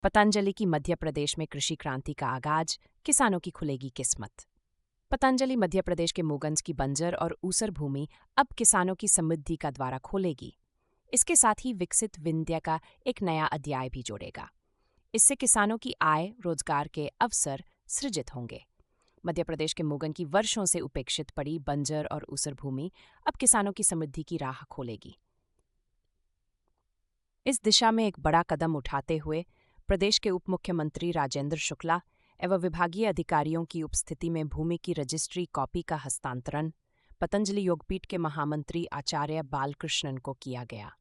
पतंजलि की मध्य प्रदेश में कृषि क्रांति का आगाज, किसानों की खुलेगी किस्मत। पतंजलि मध्य प्रदेश के मूगंज की बंजर और ऊसर भूमि अब किसानों की समृद्धि का द्वारा खोलेगी। इसके साथ ही विकसित विंध्य का एक नया अध्याय भी जोड़ेगा। इससे किसानों की आय, रोजगार के अवसर सृजित होंगे। मध्य प्रदेश के मूगन की वर्षों से उपेक्षित पड़ी बंजर और ऊसर भूमि अब किसानों की समृद्धि की राह खोलेगी। इस दिशा में एक बड़ा कदम उठाते हुए प्रदेश के उप मुख्यमंत्री राजेंद्र शुक्ला एवं विभागीय अधिकारियों की उपस्थिति में भूमि की रजिस्ट्री कॉपी का हस्तांतरण पतंजलि योगपीठ के महामंत्री आचार्य बालकृष्णन को किया गया।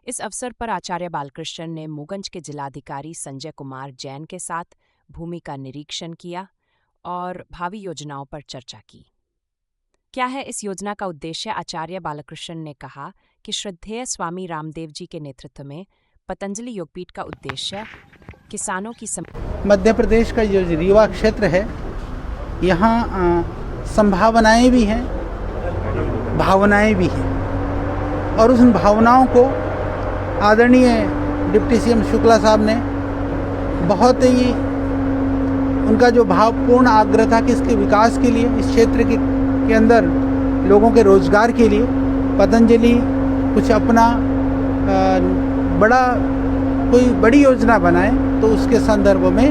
इस अवसर पर आचार्य बालकृष्णन ने मूगंज के जिलाधिकारी संजय कुमार जैन के साथ भूमि का निरीक्षण किया और भावी योजनाओं पर चर्चा की। क्या है इस योजना का उद्देश्य? आचार्य बालकृष्णन ने कहा कि श्रद्धेय स्वामी रामदेव जी के नेतृत्व में पतंजलि योगपीठ का उद्देश्य किसानों की मध्य प्रदेश का जो रीवा क्षेत्र है, यहाँ संभावनाएं भी हैं, भावनाएं भी हैं, और उन भावनाओं को आदरणीय डिप्टी सीएम शुक्ला साहब ने बहुत ही उनका जो भावपूर्ण आग्रह था कि इसके विकास के लिए, इस क्षेत्र के अंदर लोगों के रोजगार के लिए पतंजलि कुछ अपना कोई बड़ी योजना बनाए, तो उसके संदर्भ में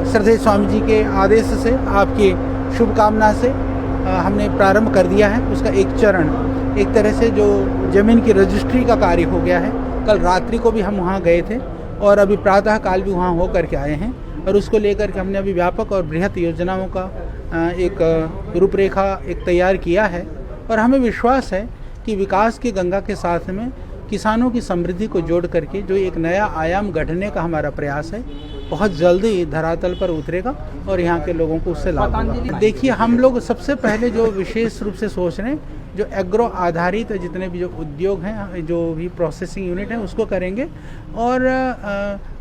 श्रद्धेय स्वामी जी के आदेश से, आपकी शुभकामना से हमने प्रारंभ कर दिया है। उसका एक चरण, एक तरह से जो ज़मीन की रजिस्ट्री का कार्य हो गया है। कल रात्रि को भी हम वहाँ गए थे और अभी प्रातः काल भी वहाँ हो करके आए हैं, और उसको लेकर के हमने अभी व्यापक और बृहत योजनाओं का एक रूपरेखा तैयार किया है। और हमें विश्वास है कि विकास की गंगा के साथ में किसानों की समृद्धि को जोड़ करके जो एक नया आयाम गढ़ने का हमारा प्रयास है, बहुत जल्दी धरातल पर उतरेगा और यहाँ के लोगों को उससे लाभ होगा। देखिए, हम लोग सबसे पहले जो विशेष रूप से सोच रहे हैं, जो एग्रो आधारित जितने भी जो उद्योग हैं, जो भी प्रोसेसिंग यूनिट है, उसको करेंगे और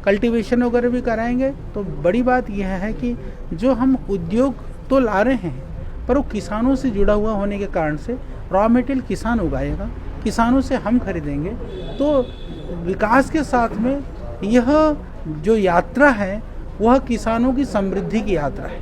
कल्टीवेशन वगैरह भी कराएंगे। तो बड़ी बात यह है कि जो हम उद्योग तो ला रहे हैं, पर वो किसानों से जुड़ा हुआ होने के कारण से रॉ मटेरियल किसान उगाएगा, किसानों से हम खरीदेंगे। तो विकास के साथ में यह जो यात्रा है, वह किसानों की समृद्धि की यात्रा है।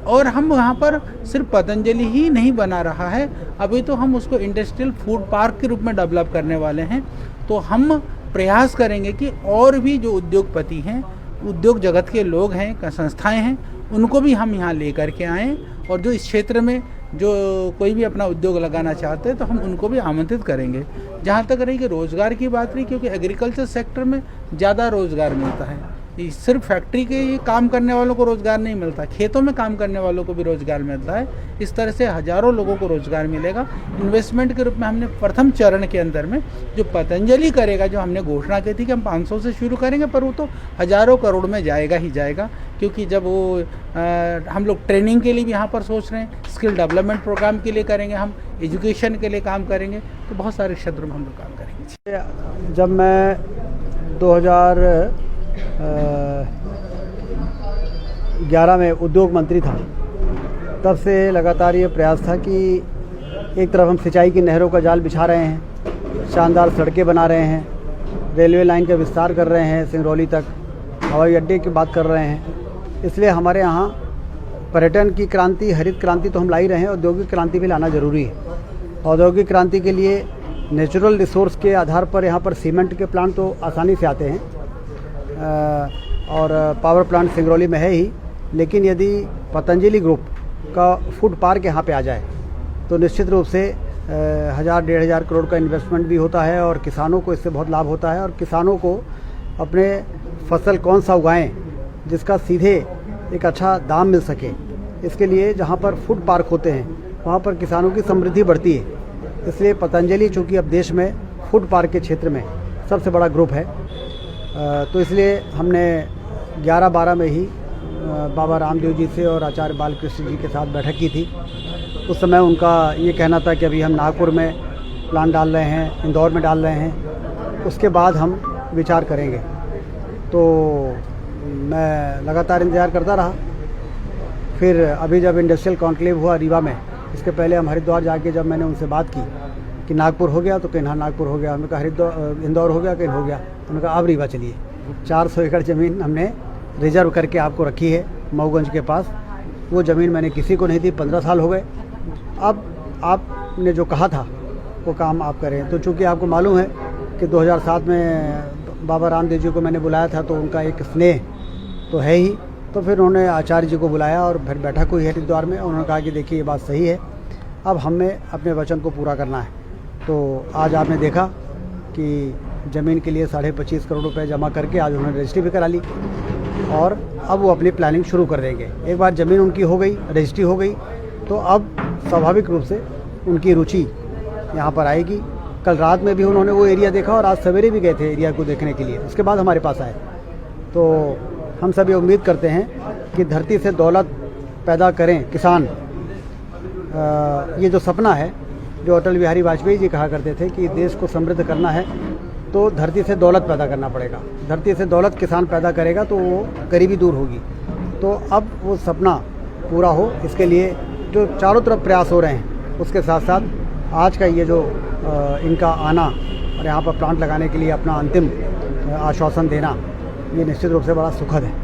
और हम वहाँ पर सिर्फ पतंजलि ही नहीं बना रहा है, अभी तो हम उसको इंडस्ट्रियल फूड पार्क के रूप में डेवलप करने वाले हैं। तो हम प्रयास करेंगे कि और भी जो उद्योगपति हैं, उद्योग जगत के लोग हैं, संस्थाएं हैं, उनको भी हम यहाँ लेकर के आएँ, और जो इस क्षेत्र में जो कोई भी अपना उद्योग लगाना चाहते हैं तो हम उनको भी आमंत्रित करेंगे। जहाँ तक रही कि रोज़गार की बात रही, क्योंकि एग्रीकल्चर सेक्टर में ज़्यादा रोज़गार मिलता है। सिर्फ फैक्ट्री के काम करने वालों को रोज़गार नहीं मिलता, खेतों में काम करने वालों को भी रोज़गार मिलता है। इस तरह से हज़ारों लोगों को रोज़गार मिलेगा। इन्वेस्टमेंट के रूप में हमने प्रथम चरण के अंदर में जो पतंजलि करेगा, जो हमने घोषणा की थी कि हम 500 से शुरू करेंगे, पर वो तो हज़ारों करोड़ में जाएगा ही जाएगा। क्योंकि जब वो हम लोग ट्रेनिंग के लिए भी यहाँ पर सोच रहे हैं, स्किल डेवलपमेंट प्रोग्राम के लिए करेंगे, हम एजुकेशन के लिए काम करेंगे, तो बहुत सारे क्षेत्रों में हम लोग काम करेंगे। जब मैं 2011 में उद्योग मंत्री था, तब से लगातार ये प्रयास था कि एक तरफ हम सिंचाई की नहरों का जाल बिछा रहे हैं, शानदार सड़कें बना रहे हैं, रेलवे लाइन का विस्तार कर रहे हैं सिंगरौली तक, हवाई अड्डे की बात कर रहे हैं। इसलिए हमारे यहाँ पर्यटन की क्रांति, हरित क्रांति तो हम ला ही रहे हैं, औद्योगिक क्रांति भी लाना ज़रूरी है। औद्योगिक क्रांति के लिए नेचुरल रिसोर्स के आधार पर यहाँ पर सीमेंट के प्लांट तो आसानी से आते हैं, और पावर प्लांट सिंगरौली में है ही, लेकिन यदि पतंजलि ग्रुप का फूड पार्क यहाँ पे आ जाए तो निश्चित रूप से 1000-1500 करोड़ का इन्वेस्टमेंट भी होता है और किसानों को इससे बहुत लाभ होता है। और किसानों को अपने फसल कौन सा उगाएं जिसका सीधे एक अच्छा दाम मिल सके, इसके लिए जहाँ पर फूड पार्क होते हैं वहाँ पर किसानों की समृद्धि बढ़ती है। इसलिए पतंजलि चूँकि अब देश में फूड पार्क के क्षेत्र में सबसे बड़ा ग्रुप है, तो इसलिए हमने 11-12 में ही बाबा रामदेव जी से और आचार्य बालकृष्ण जी के साथ बैठक की थी। उस समय उनका ये कहना था कि अभी हम नागपुर में प्लान डाल रहे हैं, इंदौर में डाल रहे हैं, उसके बाद हम विचार करेंगे। तो मैं लगातार इंतज़ार करता रहा। फिर अभी जब इंडस्ट्रियल कॉन्क्लेव हुआ रीवा में, इसके पहले हम हरिद्वार जाके जब मैंने उनसे बात की कि नागपुर हो गया, तो कहीं हाँ नागपुर हो गया, हमने कहा हरिद्वार इंदौर हो गया, कहीं हो गया, उन्होंने कहा अब रीवा चलिए। 400 एकड़ ज़मीन हमने रिजर्व करके आपको रखी है मऊगंज के पास। वो ज़मीन मैंने किसी को नहीं दी, 15 साल हो गए। अब आपने जो कहा था वो काम आप करें। तो चूँकि आपको मालूम है कि 2007 में बाबा रामदेव जी को मैंने बुलाया था, तो उनका एक स्नेह तो है ही। तो फिर उन्होंने आचार्य जी को बुलाया और फिर बैठक हुई हरिद्वार में। उन्होंने कहा कि देखिए ये बात सही है, अब हमें अपने वचन को पूरा करना है। तो आज आपने देखा कि ज़मीन के लिए 25.5 करोड़ रुपए जमा करके आज उन्होंने रजिस्ट्री भी करा ली और अब वो अपनी प्लानिंग शुरू कर देंगे। एक बार ज़मीन उनकी हो गई, रजिस्ट्री हो गई, तो अब स्वाभाविक रूप से उनकी रुचि यहाँ पर आएगी। कल रात में भी उन्होंने वो एरिया देखा और आज सवेरे भी गए थे एरिया को देखने के लिए, उसके बाद हमारे पास आए। तो हम सब ये उम्मीद करते हैं कि धरती से दौलत पैदा करें किसान। ये जो सपना है, जो अटल बिहारी वाजपेयी जी कहा करते थे कि देश को समृद्ध करना है तो धरती से दौलत पैदा करना पड़ेगा। धरती से दौलत किसान पैदा करेगा तो वो गरीबी दूर होगी। तो अब वो सपना पूरा हो, इसके लिए जो चारों तरफ प्रयास हो रहे हैं, उसके साथ साथ आज का ये जो इनका आना और यहाँ पर प्लांट लगाने के लिए अपना अंतिम आश्वासन देना, ये निश्चित रूप से बड़ा सुखद है।